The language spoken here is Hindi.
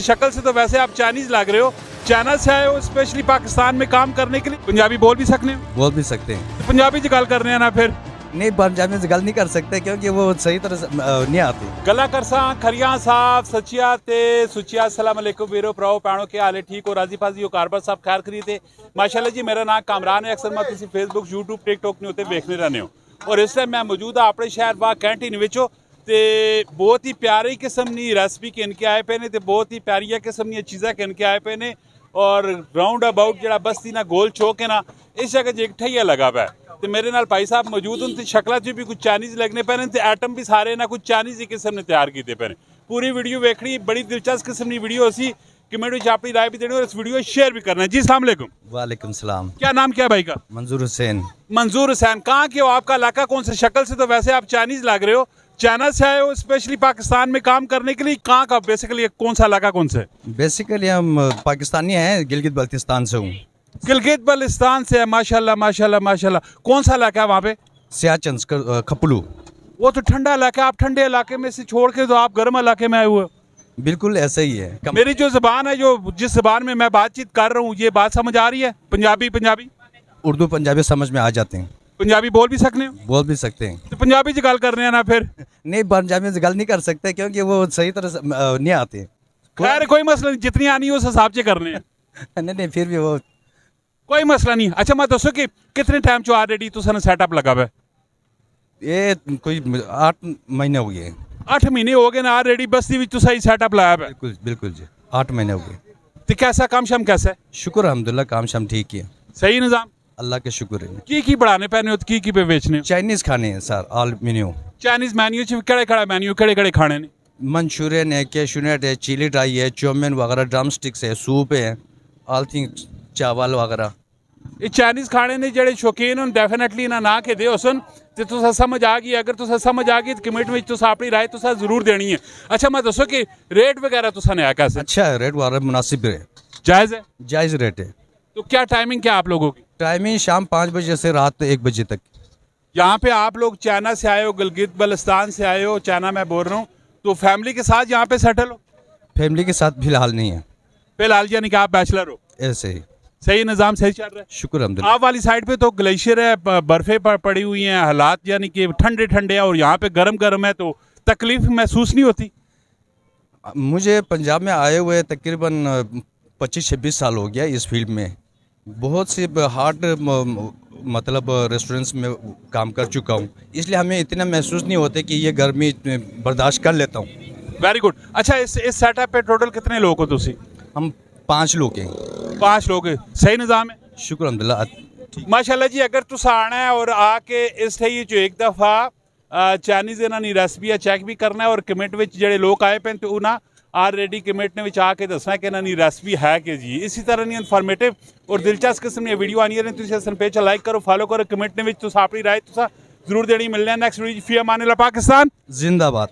शक्ल से तो वैसे आप चाइनीज लग रहे हो। चाइना से आए हो स्पेशली पाकिस्तान में काम करने के लिए। पंजाबी बोल भी सकते हो? बोल भी सकते हैं। पंजाबी च गल करने हैं ना फिर? नहीं, पंजाबी से गल नहीं कर सकते क्योंकि वो सही तरह से नहीं आती। गला करसा खरियां साहब सचिया ते सुचिया। अस्सलाम वालेकुम वीरो भराओ भैनों, के हाल है? ठीक हो? राजी फाजी हो? कारबर साहब खैर खरीदे माशाल्लाह जी। मेरा नाम कामरान है। अक्सर मैं तुसी फेसबुक यूट्यूब टिकटॉक नहीं होते देखने रहने हो और इस टाइम मैं मौजूद हाँ अपने शहर वा कैंटीन विचो ते बहुत ही प्यारी किस्म की रेसिपी किन के आए पे ने ते बहुत ही प्यारिया किस्म दी चीज़ां किन के आए पे ने और राउंड अबाउट जरा बस्ती ना गोल चौक है ना इस जगह ज एक ठइया लगा हुआ है। तो मेरे नाल भाई साहब मौजूद हैं। शक्ल च भी कुछ चाइनीज़ लगने पे ने आइटम भी सारे ना कुछ चाइनीज़ ही किस्म ने तैयार किए पे। पूरी वीडियो वेखनी, बड़ी दिलचस्प किस्म की वीडियो असी कमेंट में अपनी राय भी देनी और इस वीडियो शेयर भी करना है। जी अस्सलाम वालेकुम। वालेकुम सलाम। क्या नाम क्या है भाई का? मंजूर हुसैन। मंजूर हुसैन। कहाँ के हो? आपका इलाका कौन सा? शक्ल से तो वैसे आप चाइनीज़ लग रहे हो। चाइना से आए हो स्पेशली पाकिस्तान में काम करने के लिए। कहाँ का बेसिकली कौन सा इलाका कौन सा है? बेसिकली हम पाकिस्तानी हैं, गिलगित बल्तिस्तान से हूँ। गिलगित बल्तिस्तान से है। माशाल्लाह माशाल्लाह माशाल्लाह। कौन सा इलाका है वहाँ पे? सियाचंद खपलू। वो तो ठंडा इलाका है। आप ठंडे इलाके में से छोड़ के तो आप गर्म इलाके में आए हुए हो। बिल्कुल ऐसा ही है। मेरी जो ज़बान है, जो जिस ज़बान में मैं बातचीत कर रहा हूँ, ये बात समझ आ रही है? पंजाबी पंजाबी उर्दू पंजाबी समझ में आ जाते हैं। पंजाबी बोल भी सकते हो? बोल भी सकते हैं। तो पंजाबी च गल करने हैं ना फिर? नहीं, पंजाबी से गल नहीं कर सकते क्योंकि वो सही तरह से नहीं आती। खैर कोई मसला नहीं, जितनी आनी है उस हिसाब से करने हैं। नहीं फिर भी वो कोई मसला नहीं। अच्छा मैं दसो कि कितने टाइम चो ऑलरेडी तुसाने सेटअप लगा हुआ है? ये कोई 8 महीने हो गए। 8 महीने हो गए ना ऑलरेडी बस्ती विच तुसा ही सेटअप लाया हुआ है? बिल्कुल बिल्कुल जी, 8 महीने हो गए। तो कैसा काम शाम कैसा है? शुक्र अल्हम्दुलिल्लाह, काम शाम ठीक है। सही निज़ाम? अल्लाह के शुक्र है। की बढ़ाने पैने हो की पे बेचने हो? चाइनीज़ खाने हैं sir, all menu. Chinese menu च केड़े मेन्यू केड़े खाने ने? मंचूरियन है, कैशूनट है, चिली ड्राई है, चाउमीन वगैरह, ड्रम स्टिक्स है, सूप है, ऑल थिंग, चावल वगैरह। ये चाइनीज़ खाने ने जेडे शौकीन होन डेफिनेटली ना ना के दे सन ते तुसा समझ आ गई। अगर तुसा समझ आ गई तो कमेंट में तुसा अपनी राय तुसा जरूर देनी है। अच्छा मैं दसो कि रेट वगैरह तुसा ने आया कैसे? अच्छा है, रेट वगैरह मुनासिब है, जायज़ है? जायज़ रेट है। तो क्या टाइमिंग क्या आप लोगों की? टाइमिंग शाम 5 बजे से रात 1 बजे तक। यहाँ पे आप लोग चाइना से आए हो, गिलगित बल्तिस्तान से आए हो, चाइना मैं बोल रहा हूँ, तो फैमिली के साथ यहाँ पे सेटल हो? फैमिली के साथ फिलहाल नहीं है। फिलहाल यानी कि आप बैचलर हो? ऐसे ही। सही निज़ाम सही चल रहा है? शुक्र अल्हम्दुलिल्लाह। आप वाली साइड पे तो ग्लेशियर है, बर्फे पड़ी हुई हैं, हालात यानी कि ठंडे ठंडे हैं और यहाँ पे गर्म गर्म है, तो तकलीफ महसूस नहीं होती? मुझे पंजाब में आए हुए तकरीबन 25-26 साल हो गया इस फील्ड में। बहुत से हार्ड मतलब रेस्टोरेंट्स में काम कर चुका हूँ, इसलिए हमें इतना महसूस नहीं होता कि ये गर्मी बर्दाश्त कर लेता हूँ। Very good. अच्छा इस सेटअप पे टोटल कितने लोग हो तुसी? हम 5 लोग हैं। 5 लोग हैं। सही निज़ाम है? शुक्र अल्हम्दुलिल्लाह। माशाल्लाह जी। अगर तुस आना है और आके इस ठई जो एक दफ़ा चाइनीज़ इन्हां दी रेसिपी चेक भी करना है और कमेंट में जेडे लोग आए पे तो उन्हें ऑलरेडी कमेंट में आके दसना कि इन्हां दी रेसिपी है कि जी। इसी तरह दी इन्फॉर्मेटिव और दिलचस्प किस्म दी वीडियो आनी है। तुसीं असन पेज लाइक करो, फॉलो करो, कमेंट में तुस अपनी राय तुसा जरूर देनी। मिलने नेक्स्ट वीडियो। फी अमान अल्लाह। पाकिस्तान जिंदाबाद।